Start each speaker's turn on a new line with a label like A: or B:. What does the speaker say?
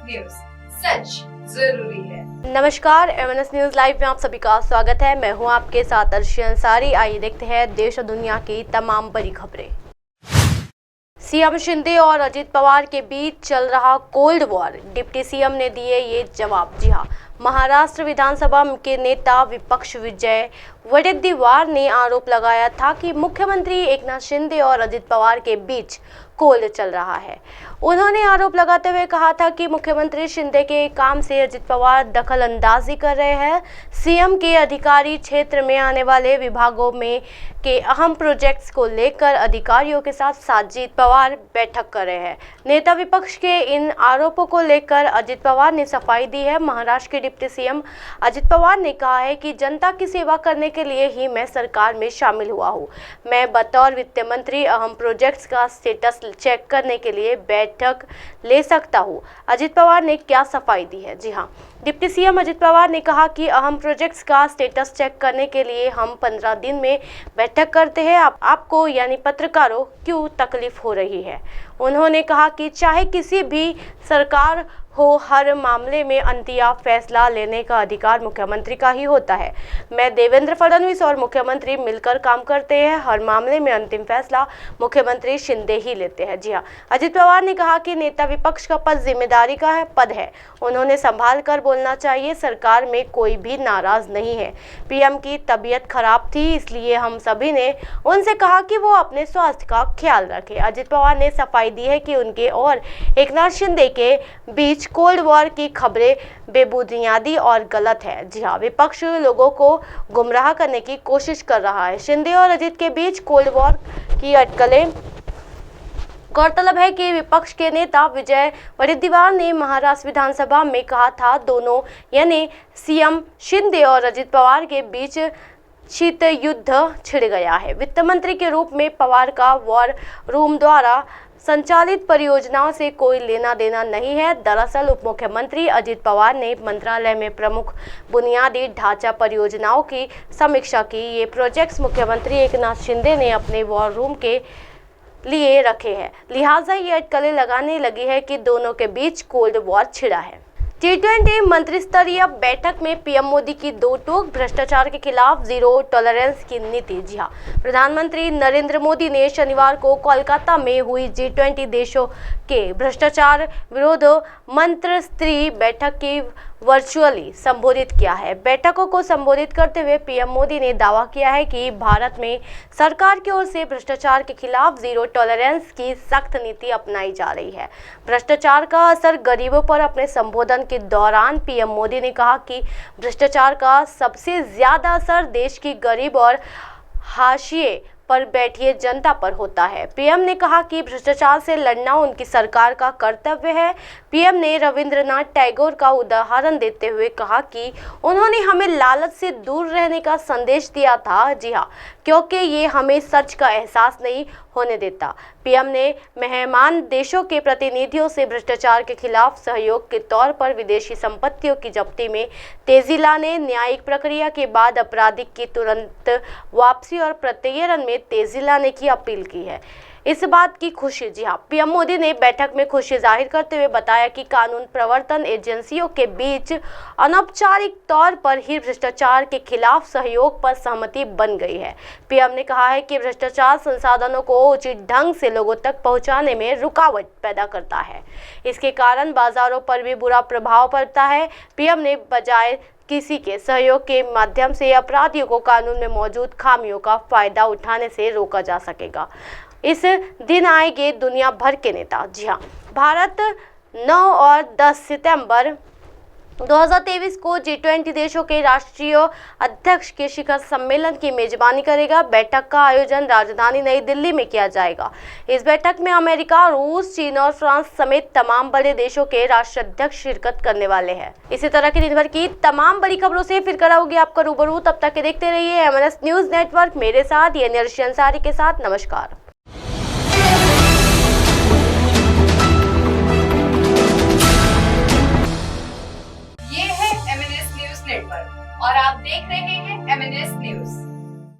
A: News, सच जरूरी है।
B: नमस्कार, एमएनएस न्यूज लाइव में आप सभी का स्वागत है। मैं हूं आपके साथ अर्शी अंसारी। आइए देखते हैं देश और दुनिया की तमाम बड़ी खबरें। सीएम शिंदे और अजित पवार के बीच चल रहा कोल्ड वॉर, डिप्टी सीएम ने दिए ये जवाब। जी हां, महाराष्ट्र विधानसभा के नेता विपक्ष विजय वडेट्टीवार ने आरोप लगाया था कि मुख्यमंत्री एकनाथ शिंदे और अजित पवार के बीच कोल्ड चल रहा है। उन्होंने आरोप लगाते हुए कहा था कि मुख्यमंत्री शिंदे के काम से अजित पवार दखल अंदाजी कर रहे हैं। सीएम के अधिकारी क्षेत्र में आने वाले विभागों में के अहम प्रोजेक्ट्स को लेकर अधिकारियों के साथ अजित पवार बैठक कर रहे हैं। नेता विपक्ष के इन आरोपों को लेकर अजित पवार ने सफाई दी है। महाराष्ट्र के डिप्टी सीएम अजित पवार ने कहा है कि जनता की सेवा करने के लिए ही मैं सरकार में शामिल हुआ हूँ। मैं बतौर वित्त मंत्री अहम प्रोजेक्ट्स का स्टेटस चेक करने के लिए बैठक ले सकता हूँ। अजित पवार ने क्या सफाई दी है? जी हाँ, डिप्टी सीएम अजित पवार ने कहा कि अहम प्रोजेक्ट्स का स्टेटस चेक करने के लिए हम 15 दिन में बैठक करते हैं। आपको यानी पत्रकारों क्यों तकलीफ हो रही है? उन्होंने कहा कि चाहे किसी भी सरकार हो, हर मामले में अंतिम फैसला लेने का अधिकार मुख्यमंत्री का ही होता है। मैं देवेंद्र फडणवीस और मुख्यमंत्री मिलकर काम करते हैं। हर मामले में अंतिम फैसला मुख्यमंत्री शिंदे ही लेते हैं। जी हाँ, अजित पवार ने कहा कि नेता विपक्ष का पद जिम्मेदारी का पद है, उन्होंने संभाल कर बोलना चाहिए। सरकार में कोई भी नाराज नहीं है। पीएम की तबीयत खराब थी, इसलिए हम सभी ने उनसे कहा कि वो अपने स्वास्थ्य का ख्याल रखें। अजित पवार ने सफाई दी है कि उनके और एकनाथ शिंदे के बीच कोल्ड वॉर की खबरें बेबुनियादी और गलत है। जी हाँ, विपक्ष लोगों को गुमराह करने की कोशिश कर रहा है। शिंदे और अजित के बीच कोल्ड वॉर की अटकलें। गौरतलब है कि विपक्ष के नेता विजय वडेट्टीवार ने महाराष्ट्र विधानसभा में कहा था, दोनों यानी सीएम शिंदे और अजित पवार के बीच शीत युद्ध छिड़ गया है। वित्त मंत्री के रूप में पवार का वॉर रूम द्वारा संचालित परियोजनाओं से कोई लेना देना नहीं है। दरअसल उप मुख्यमंत्री अजित पवार ने मंत्रालय में प्रमुख बुनियादी ढांचा परियोजनाओं की समीक्षा की। ये प्रोजेक्ट्स मुख्यमंत्री एकनाथ शिंदे ने अपने वॉर रूम के लिए रखे हैं, लिहाजा ये अटकलें लगाने लगी है कि दोनों के बीच कोल्ड वॉर छिड़ा है। G20 मंत्रिस्तरीय बैठक में पीएम मोदी की दो टोक, भ्रष्टाचार के खिलाफ जीरो टॉलरेंस की नीति। जी हाँ, प्रधानमंत्री नरेंद्र मोदी ने शनिवार को कोलकाता में हुई G20 देशों के भ्रष्टाचार विरोध मंत्रिस्तरीय बैठक की वर्चुअली संबोधित किया है। बैठकों को संबोधित करते हुए पीएम मोदी ने दावा किया है कि भारत में सरकार की ओर से भ्रष्टाचार के खिलाफ जीरो टॉलरेंस की सख्त नीति अपनाई जा रही है। भ्रष्टाचार का असर गरीबों पर। अपने संबोधन के दौरान पीएम मोदी ने कहा कि भ्रष्टाचार का सबसे ज्यादा असर देश की गरीब और हाशिए पर बैठी जनता पर होता है। पीएम ने कहा कि भ्रष्टाचार से लड़ना उनकी सरकार का कर्तव्य है। पीएम ने रविंद्रनाथ टैगोर का उदाहरण देते हुए कहा कि उन्होंने हमें लालच से दूर रहने का संदेश दिया था। जी हाँ, क्योंकि ये हमें सच का एहसास नहीं होने देता। पीएम ने मेहमान देशों के प्रतिनिधियों से भ्रष्टाचार के खिलाफ सहयोग के तौर पर विदेशी संपत्तियों की जब्ती में तेजी लाने, न्यायिक प्रक्रिया के बाद अपराधिक की तुरंत वापसी और प्रत्यर्पण में तेजी लाने की अपील की है। इस बात की खुशी। जी हाँ, पीएम मोदी ने बैठक में खुशी जाहिर करते हुए बताया कि कानून प्रवर्तन एजेंसियों के बीच अनौपचारिक तौर पर ही भ्रष्टाचार के खिलाफ सहयोग पर सहमति बन गई है। पीएम ने कहा है कि भ्रष्टाचार संसाधनों को उचित ढंग से लोगों तक पहुंचाने में रुकावट पैदा करता है। इसके कारण बाजारों पर भी बुरा प्रभाव पड़ता है। पीएम ने बजाय किसी के सहयोग के माध्यम से अपराधियों को कानून में मौजूद खामियों का फायदा उठाने से रोका जा सकेगा। इस दिन आएंगे दुनिया भर के नेता। जी हाँ, भारत 9 और 10 सितंबर 2023 को G20 देशों के राष्ट्रीय अध्यक्ष के शिखर सम्मेलन की मेजबानी करेगा। बैठक का आयोजन राजधानी नई दिल्ली में किया जाएगा। इस बैठक में अमेरिका, रूस, चीन और फ्रांस समेत तमाम बड़े देशों के राष्ट्राध्यक्ष शिरकत करने वाले हैं। इसी तरह की दिन भर की तमाम बड़ी खबरों से फिर कराओगे आपका रूबरू। तब तक के देखते रहिए एमएनएस न्यूज नेटवर्क। मेरे साथ यानी अर्शी अंसारी के साथ नमस्कार।
A: ये है एमएनएस न्यूज नेटवर्क और आप देख रहे हैं एमएनएस न्यूज।